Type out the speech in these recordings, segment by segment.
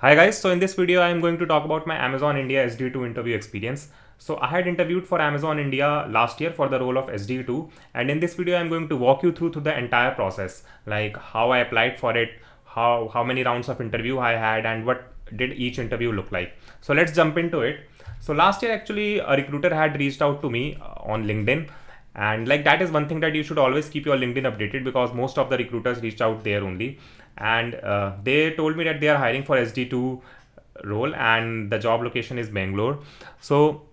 Hi guys, so in this video I am going to talk about my Amazon India SDE-II interview experience. So I had interviewed for Amazon India last year for the role of SDE-II, and in this video I am going to walk you through the entire process, like how I applied for it, how many rounds of interview I had, and what did each interview look like. So let's jump into it. So last year actually a recruiter had reached out to me on LinkedIn, and like that is one thing that you should always keep your LinkedIn updated because most of the recruiters reached out there only, and they told me that they are hiring for SD2 role and the job location is Bangalore. So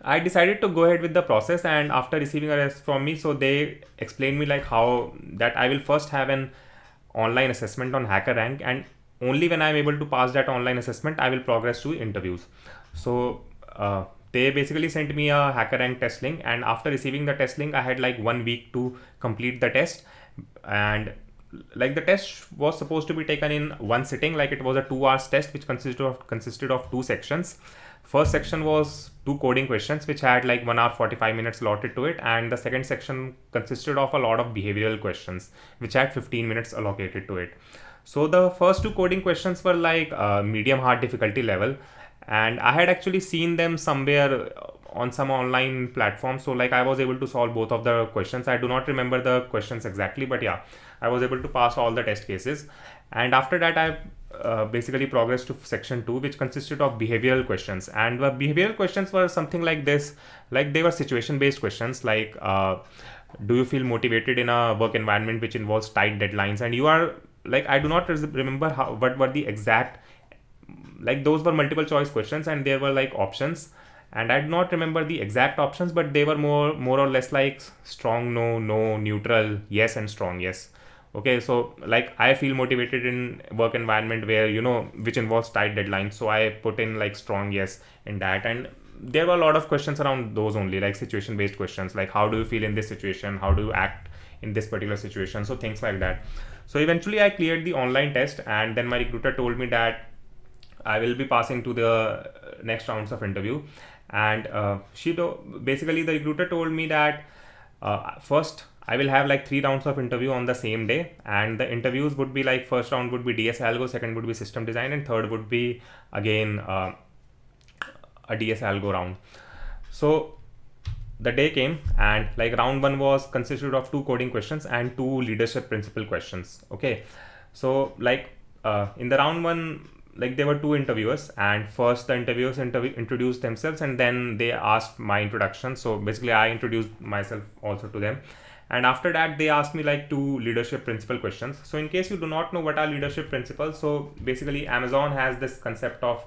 I decided to go ahead with the process, and after receiving a response from me, so they explained me like how that I will first have an online assessment on HackerRank, and only when I'm able to pass that online assessment I will progress to interviews. So they basically sent me a HackerRank test link, and after receiving the test link I had like 1 week to complete the test. And like the test was supposed to be taken in one sitting, like it was a 2 hours test which consisted of two sections. First section was two coding questions which had like 1 hour 45 minutes allotted to it, and the second section consisted of a lot of behavioral questions which had 15 minutes allocated to it. So the first two coding questions were like medium hard difficulty level, and I had actually seen them somewhere on some online platform. So like I was able to solve both of the questions. I do not remember the questions exactly, but yeah, I was able to pass all the test cases. And after that I basically progressed to section 2, which consisted of behavioral questions. And the behavioral questions were something like this, like they were situation based questions, like do you feel motivated in a work environment which involves tight deadlines? And you are like, I do not remember what were the exact, like those were multiple choice questions and there were like options, and I do not remember the exact options, but they were more or less like strong no, no, neutral yes, and strong yes. Okay, so like I feel motivated in work environment where which involves tight deadlines, so I put in like strong yes in that. And there were a lot of questions around those only, like situation based questions, like how do you feel in this situation, how do you act in this particular situation, so things like that. So eventually I cleared the online test, and then my recruiter told me that I will be passing to the next rounds of interview. And basically the recruiter told me that first I will have like 3 rounds of interview on the same day, and the interviews would be like first round would be DS Algo, second would be system design, and third would be again a DS Algo round. So the day came, and like round one was consisted of two coding questions and two leadership principle questions. Okay, so like in the round one, like there were two interviewers, and first the interviewers introduced themselves and then they asked my introduction. So basically I introduced myself also to them, and after that they asked me like two leadership principle questions. So in case you do not know what are leadership principles, so basically Amazon has this concept of,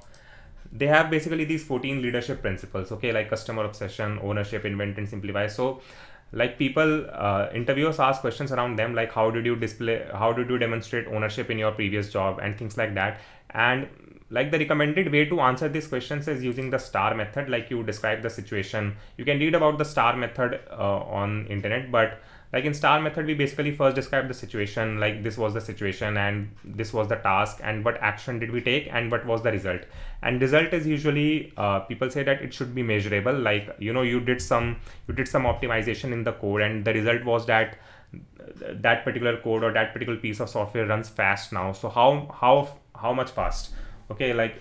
they have basically these 14 leadership principles, okay, like customer obsession, ownership, invent, and simplify. So like people, interviewers ask questions around them, like how did you demonstrate ownership in your previous job and things like that. And like the recommended way to answer these questions is using the star method. Like you describe the situation, you can read about the star method on internet, but like in star method we basically first describe the situation, like this was the situation and this was the task and what action did we take and what was the result. And result is usually, people say that it should be measurable, like you did some optimization in the code and the result was that that particular code or that particular piece of software runs fast now. So how much fast? Okay, like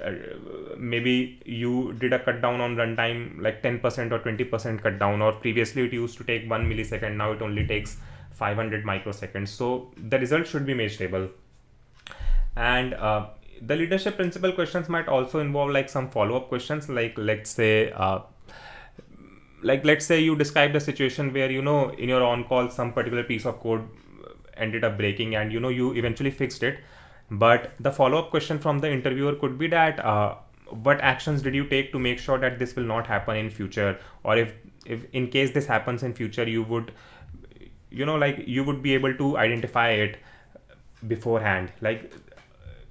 maybe you did a cut down on runtime like 10% or 20% cut down, or previously it used to take 1 millisecond, now it only takes 500 microseconds. So the result should be measurable. And the leadership principle questions might also involve like some follow-up questions, like let's say you describe the situation where in your on call some particular piece of code ended up breaking, and you eventually fixed it. But the follow-up question from the interviewer could be that what actions did you take to make sure that this will not happen in future, or if in case this happens in future, you would like you would be able to identify it beforehand. Like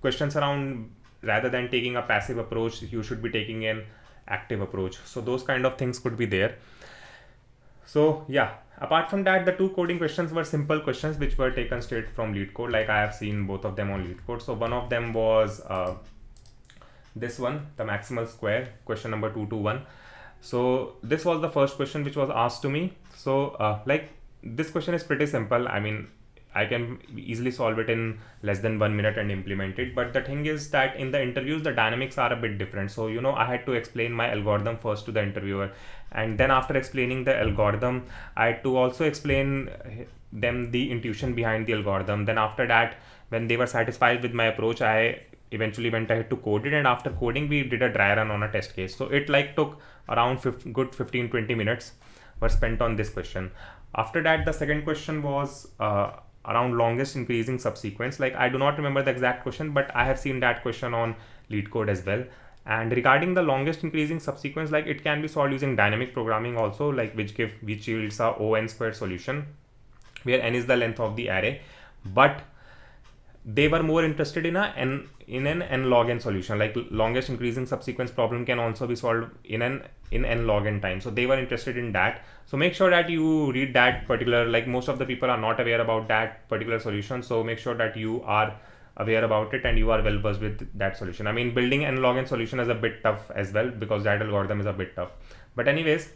questions around, rather than taking a passive approach, you should be taking an active approach. So those kind of things could be there. So yeah, apart from that, the two coding questions were simple questions which were taken straight from lead code. Like I have seen both of them on lead code. So one of them was this one, the maximal square, question number 221. So this was the first question which was asked to me. So like this question is pretty simple. I mean, I can easily solve it in less than 1 minute and implement it. But the thing is that in the interviews, the dynamics are a bit different. So, I had to explain my algorithm first to the interviewer, and then after explaining the algorithm, I had to also explain them the intuition behind the algorithm. Then after that, when they were satisfied with my approach, I eventually went ahead to code it, and after coding we did a dry run on a test case. So it like took around good 15-20 minutes were spent on this question. After that, the second question was around longest increasing subsequence. Like, I do not remember the exact question, but I have seen that question on lead code as well. And regarding the longest increasing subsequence, like, it can be solved using dynamic programming also, like which yields a O(n) squared solution, where n is the length of the array. But they were more interested in an n log n solution. Like, longest increasing subsequence problem can also be solved in n log n time. So they were interested in that. So make sure that you read that particular, like, most of the people are not aware about that particular solution. So make sure that you are aware about it and you are well versed with that solution. I mean, building n log n solution is a bit tough as well, because that algorithm is a bit tough. But anyways,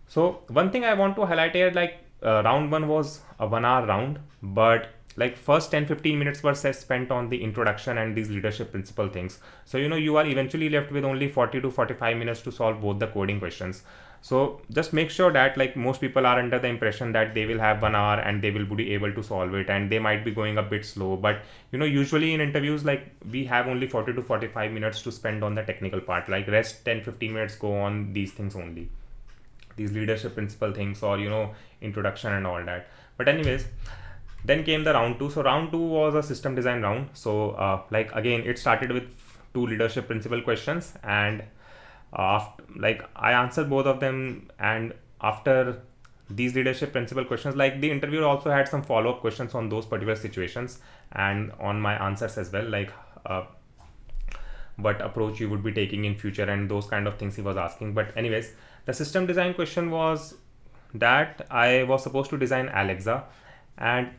so one thing I want to highlight here, like, round one was a 1 hour round, but like first 10-15 minutes were spent on the introduction and these leadership principle things. So you are eventually left with only 40 to 45 minutes to solve both the coding questions. So just make sure that, like, most people are under the impression that they will have 1 hour and they will be able to solve it, and they might be going a bit slow. But usually in interviews, like, we have only 40 to 45 minutes to spend on the technical part. Like, rest 10-15 minutes go on these things only, these leadership principle things, or introduction and all that. But anyways, then came the round two. So round two was a system design round. So like, again, it started with two leadership principle questions, and after, like, I answered both of them. And after these leadership principle questions, like, the interviewer also had some follow-up questions on those particular situations and on my answers as well, like what approach you would be taking in future and those kind of things he was asking. But anyways, the system design question was that I was supposed to design Alexa. And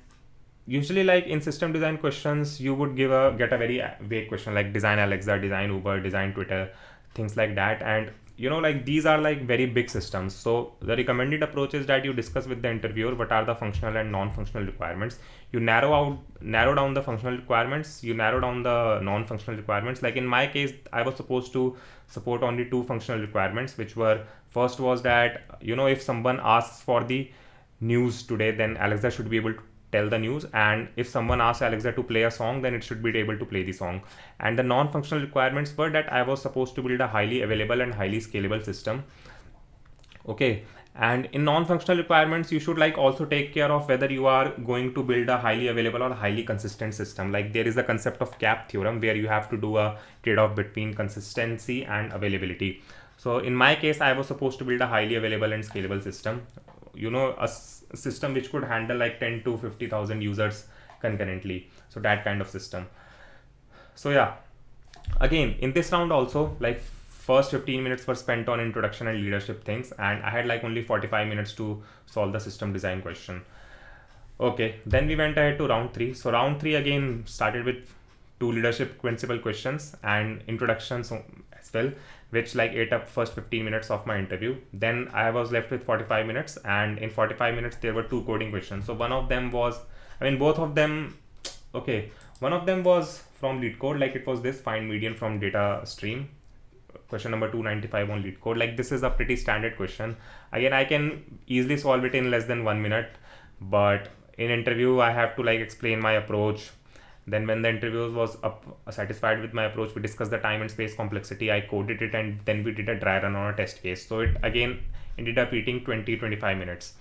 usually, like, in system design questions, you would get a very vague question, like design Alexa, design Uber, design Twitter, things like that. And like, these are like very big systems. So the recommended approach is that you discuss with the interviewer what are the functional and non-functional requirements. You narrow down the functional requirements, you narrow down the non-functional requirements. Like, in my case, I was supposed to support only two functional requirements, which were, first was that if someone asks for the news today, then Alexa should be able to tell the news, and if someone asks Alexa to play a song, then it should be able to play the song. And the non-functional requirements were that I was supposed to build a highly available and highly scalable system. Okay. And in non-functional requirements, you should, like, also take care of whether you are going to build a highly available or highly consistent system. Like, there is the concept of CAP theorem, where you have to do a trade-off between consistency and availability. So in my case, I was supposed to build a highly available and scalable system, a system which could handle like 10 to 50,000 users concurrently. So that kind of system. So yeah, again, in this round also, like, first 15 minutes were spent on introduction and leadership things, and I had like only 45 minutes to solve the system design question. Okay, then we went ahead to round three. So round three again started with two leadership principle questions and introductions as well, which like ate up first 15 minutes of my interview. Then I was left with 45 minutes, and in 45 minutes there were two coding questions. So one of them was, both of them, okay, one of them was from lead code, like it was this find median from data stream, question number 295 on lead code. Like, this is a pretty standard question. Again, I can easily solve it in less than 1 minute, but in interview I have to like explain my approach. Then when the interviewer was satisfied with my approach, we discussed the time and space complexity, I coded it, and then we did a dry run on a test case. So it again ended up eating 20-25 minutes.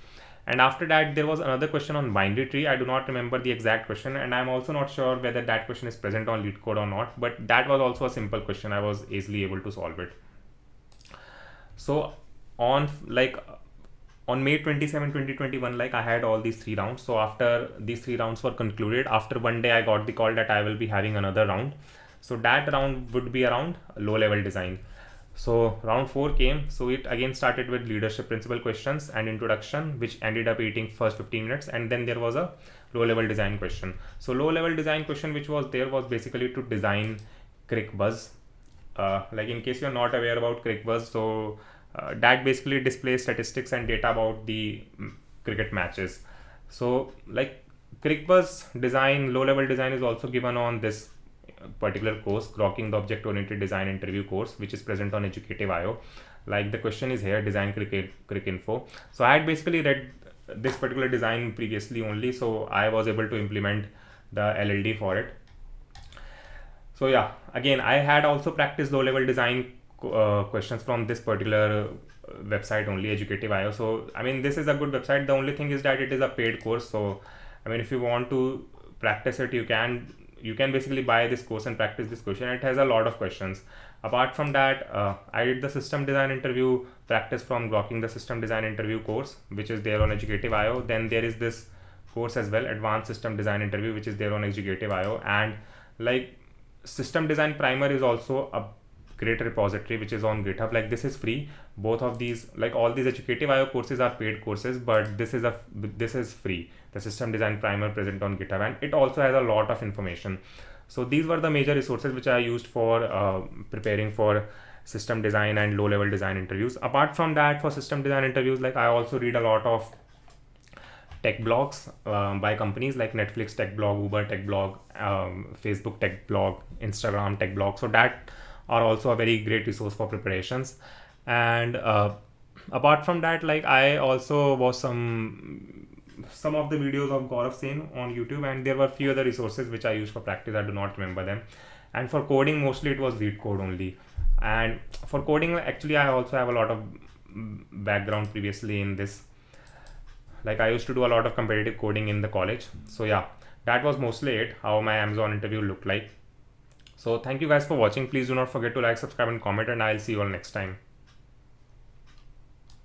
And after that, there was another question on binary tree. I do not remember the exact question, and I'm also not sure whether that question is present on lead code or not, but that was also a simple question. I was easily able to solve it. So on May 27, 2021, like, I had all these three rounds. So after these three rounds were concluded, after one day I got the call that I will be having another round. So that round would be around low level design. So round 4 came. So it again started with leadership principle questions and introduction, which ended up eating first 15 minutes. And then there was a low level design question. So low level design question which was there was basically to design crick buzz. Like, in case you're not aware about crick buzz, so that basically displays statistics and data about the cricket matches. So like, ClickBuzz design, low-level design is also given on this particular course, Grokking the Object-Oriented Design Interview course, which is present on Educative.io. Like the question is here, design crick info. So I had basically read this particular design previously only, so I was able to implement the LLD for it. So yeah, again, I had also practiced low-level design questions from this particular website only, Educative.io. So I mean, this is a good website. The only thing is that it is a paid course. So I mean, if you want to practice it, you can basically buy this course and practice this question. It has a lot of questions. Apart from that, I did the system design interview practice from Grokking the System Design Interview course, which is there on Educative.io. Then there is this course as well, Advanced System Design Interview, which is there on Educative.io. And like System Design Primer is also a great repository which is on GitHub. Like this is free. Both of these, like all these Educative.io courses are paid courses, but this is free. The System Design Primer present on GitHub, and it also has a lot of information. So these were the major resources which I used for preparing for system design and low-level design interviews. Apart from that, for system design interviews, like I also read a lot of tech blogs by companies like Netflix tech blog, Uber tech blog, Facebook tech blog, Instagram tech blog. So that are also a very great resource for preparations. And apart from that, like I also watched some of the videos of Gaurav Sen on YouTube, and there were few other resources which I used for practice. I do not remember them. And for coding, mostly it was read code only. And for coding, actually, I also have a lot of background previously in this. Like I used to do a lot of competitive coding in the college. So yeah, that was mostly it, how my Amazon interview looked like. So thank you guys for watching. Please do not forget to like, subscribe and comment, and I'll see you all next time.